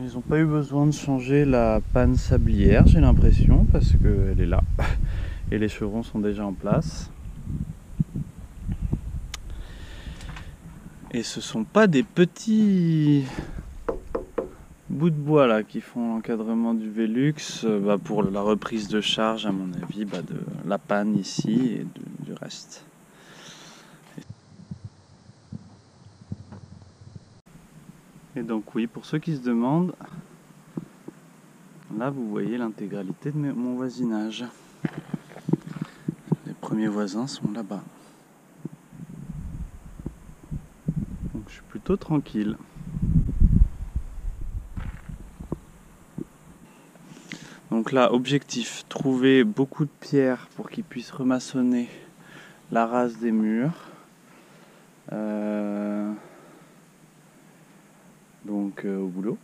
ils n'ont pas eu besoin de changer la panne sablière, j'ai l'impression, parce qu'elle est là. Et les chevrons sont déjà en place. Et ce sont pas des petits bouts de bois là qui font l'encadrement du Velux pour la reprise de charge à mon avis de la panne ici et du reste. Et donc oui, pour ceux qui se demandent, là vous voyez l'intégralité de mon voisinage. Les premiers voisins sont là-bas. Donc je suis plutôt tranquille. Donc là, objectif, trouver beaucoup de pierres pour qu'ils puissent remaçonner la rase des murs. Donc au boulot.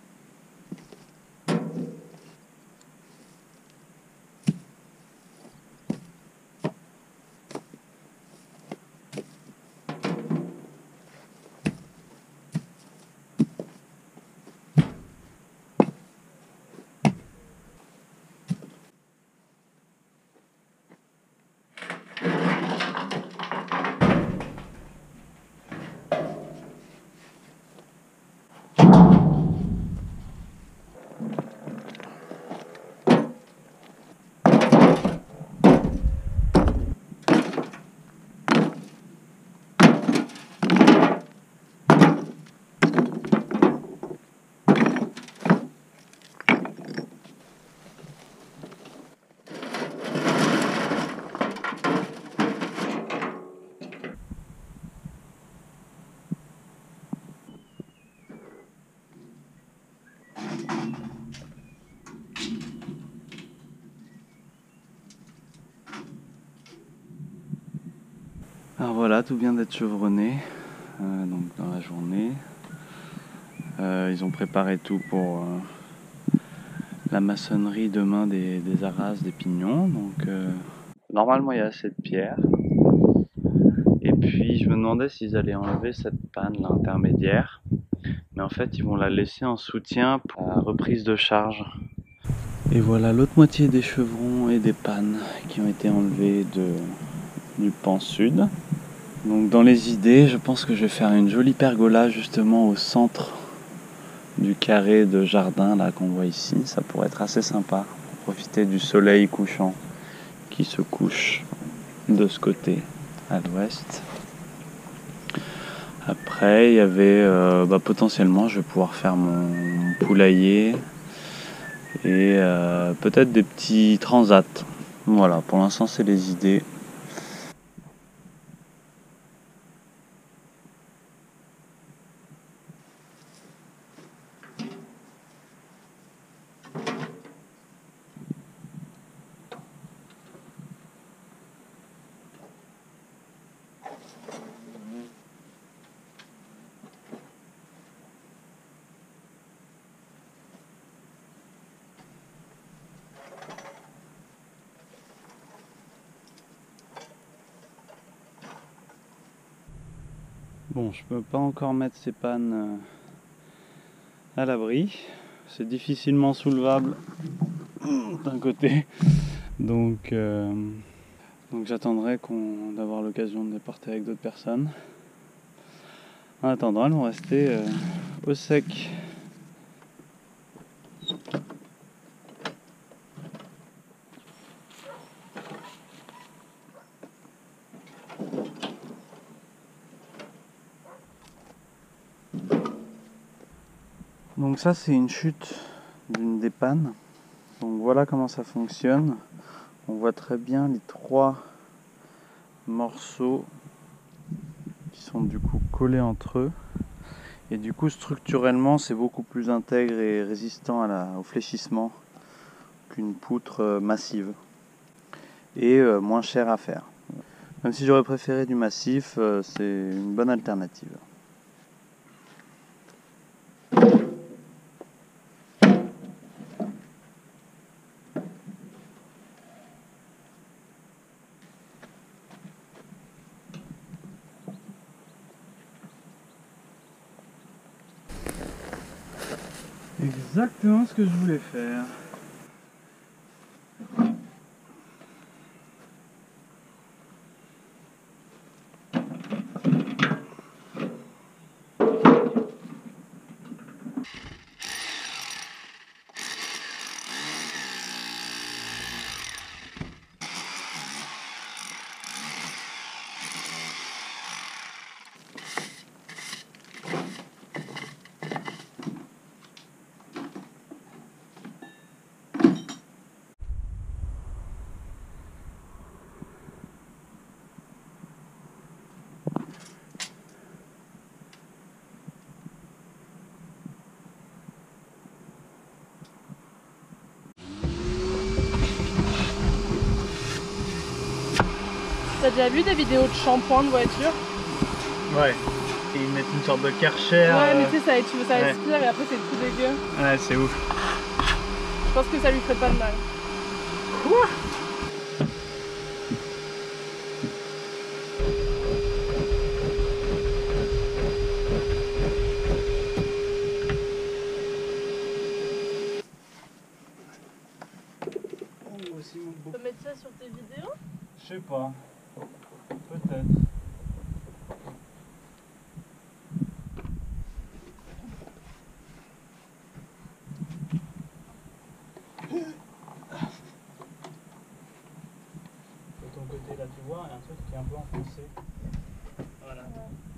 Alors voilà, tout vient d'être chevronné donc dans la journée. Ils ont préparé tout pour la maçonnerie demain des arrases, des pignons. Donc normalement il y a assez de pierres. Et puis je me demandais s'ils allaient enlever cette panne là, intermédiaire. Mais en fait ils vont la laisser en soutien pour la reprise de charge. Et voilà l'autre moitié des chevrons et des pannes qui ont été enlevés du pan sud. Donc dans les idées, je pense que je vais faire une jolie pergola justement au centre du carré de jardin là qu'on voit ici. Ça pourrait être assez sympa pour profiter du soleil couchant qui se couche de ce côté à l'ouest. Après il y avait potentiellement je vais pouvoir faire mon poulailler et peut-être des petits transats. Voilà, pour l'instant c'est les idées. Bon, je peux pas encore mettre ces pannes à l'abri. C'est difficilement soulevable d'un côté. Donc j'attendrai d'avoir l'occasion de les porter avec d'autres personnes. En attendant, elles vont rester au sec. Donc ça c'est une chute d'une des pannes. Donc voilà comment ça fonctionne. On voit très bien les trois morceaux qui sont du coup collés entre eux. Et du coup structurellement c'est beaucoup plus intègre et résistant au fléchissement qu'une poutre massive. Et moins cher à faire. Même si j'aurais préféré du massif, c'est une bonne alternative. Exactement ce que je voulais faire. T'as déjà vu des vidéos de shampoing de voiture? Ouais. Et ils mettent une sorte de karcher. Ouais, mais tu sais, ça ouais. aspire et après c'est tout dégueu. Ouais, c'est ouf. Je pense que ça lui ferait pas de mal. Quoi? Tu peux mettre ça sur tes vidéos? Je sais pas. Peut-être. De ton côté là tu vois, il y a un truc qui est un peu enfoncé. Voilà. Ouais.